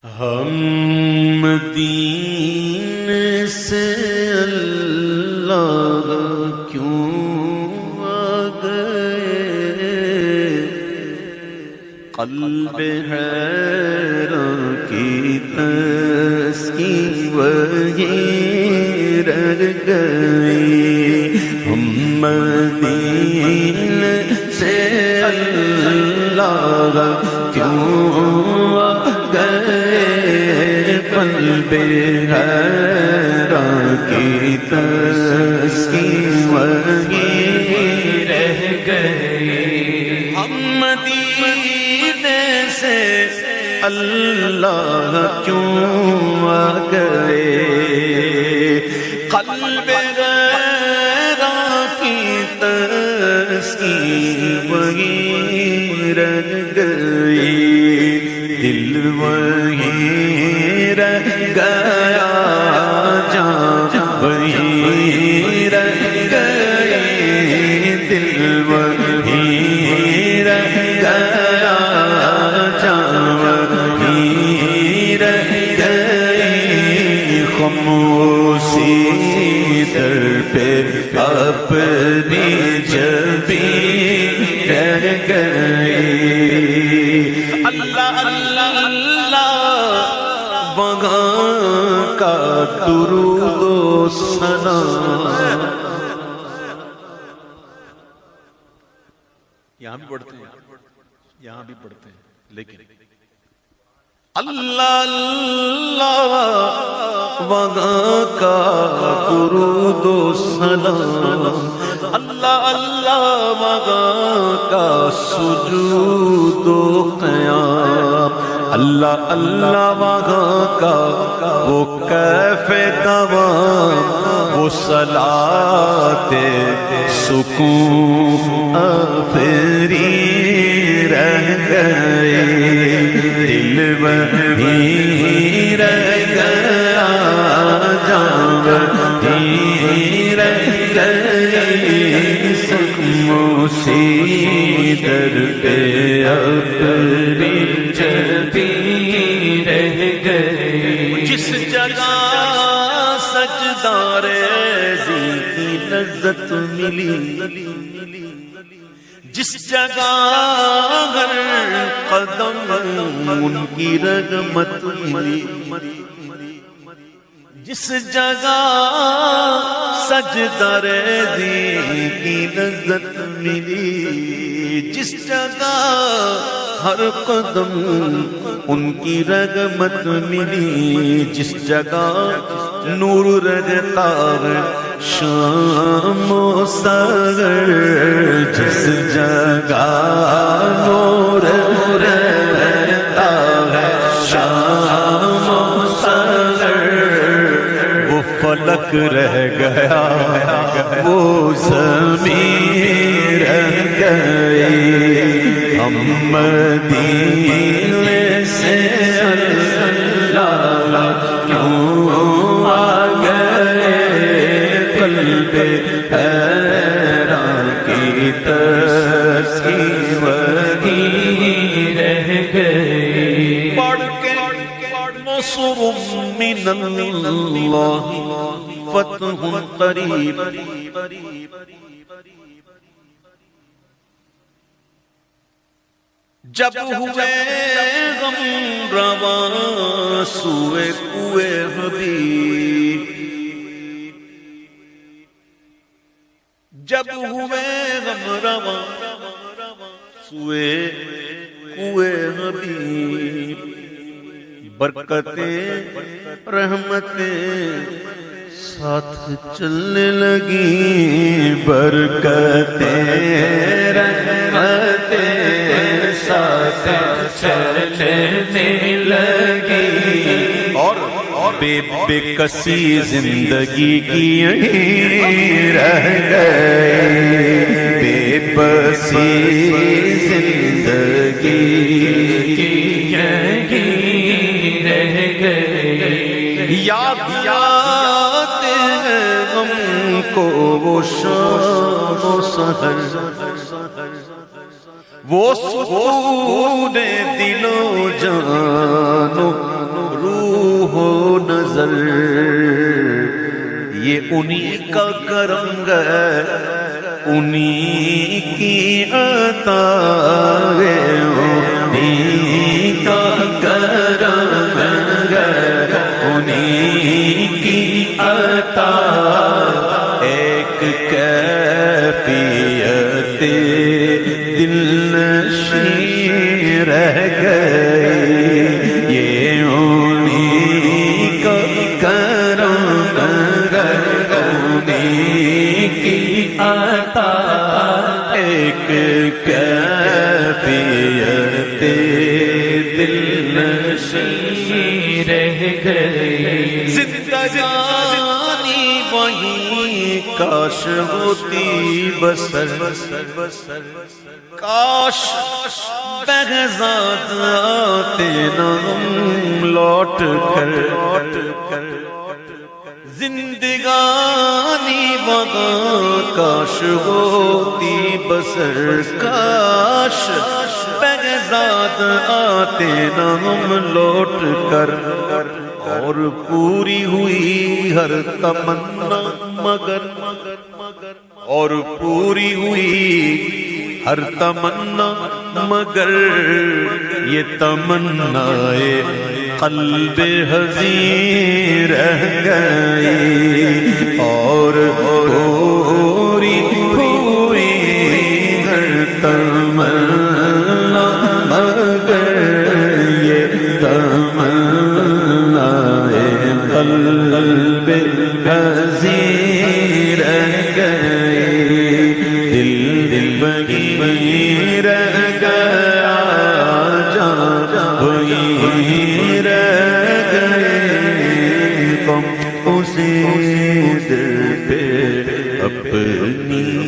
ہم دین سے اللہ کیوں آ گئے، قلب حیران کی تسکین وہی رہ گئی۔ ہم دین سے اللہ کیوں آ گئے، قلب حیران کی تسکین وہی رہ گئی۔ ہم مدینے سے اللہ کیوں آ گئے، قلب حیران کی تسکین وہی رہ گئی۔ دل وہیں رہ گیا، جان وہیں رہ گئی، دل وہیں رہ گیا، جان وہیں رہ گئی۔ خاموشی در پہ اپنی جبیں رہ گئی۔ اللہ اللہ اللہ وہاں کا درود و سلام۔ یہاں بھی پڑھتے ہیں، یہاں بھی پڑھتے ہیں، لیکن اللہ اللہ وہاں کا درود و سلام، اللہ اللہ وہاں کا سجود و قیام، اللہ اللہ وہاں کا وہ کیف دوام، وہ صلاۃ سکون آفری رہ گئے۔ دل وہیں رہ گیا، جان وہیں رہ گئی۔ خاموشی در پہ اپنی جبیں رہ گئی۔ جس جگہ سجدہ ریزی کی لذت ملی، جس جگہ ہر قدم ان کی رغبت ملی، جس جگہ سجدہ ریزی کی لذت ملی، جس جگہ ہر قدم ان کی رغبت ملی، جس جگہ نور رہتا ہے شام و سحر، جس جگہ نور رہتا ہے شام و سحر، وہ فلک رہ گیا، وہ زمین رہ گئی۔ ہم مدینے سے اللہ کیوں آ گئے، قلب حیران کی تسکین وہی رہ گئی۔ پڑھ کے نصر من اللہ فتح قریب، جب ہوئے غم رواں سوئے کوئے حبیب، جب ہوئے غم رواں سوئے کوئے حبیب، برکتیں رحمتیں ساتھ چلنے لگی، برکتیں رحمتیں ساتھ چلنے لگی، اور بے کسی زندگی کی یہیں رہ گئے، بے بسی زندگی کی یہیں رہ گئے۔ یاد آتے ہیں ہم کو وہ شام و سحر، وہ سکون دل و جانو انہی کا کرم ہے، انہی کی عطا ہے، انہی کا کرم ہے، انہی کی عطا۔ ایک کیفیت دل نشیں رہ گئی، یہ انہی کا کرم ہے، انہی کی عطا۔ ایک کیفیت دل نشیں رہ گئی، زندگانی وہی کاش ہوتی بسر، کاش بغضات آتے نہ ہم لوٹ کر، زندگانی وہاں کاش ہوتی بسر، کاش بغضات آتے نہ ہم لوٹ کر، اور پوری ہوئی ہر تمنا مگر، اور پوری ہوئی ہر تمنا مگر، یہ تمنائے قلب حزین رہ گئی، اور پوری ہوئی ہر تمنا مگر، یہ تمنائے قلب حزین رہ گئی، دل وہی رہ گیا، جان وہی رہ گئے، تم اسی دل پہ اپنی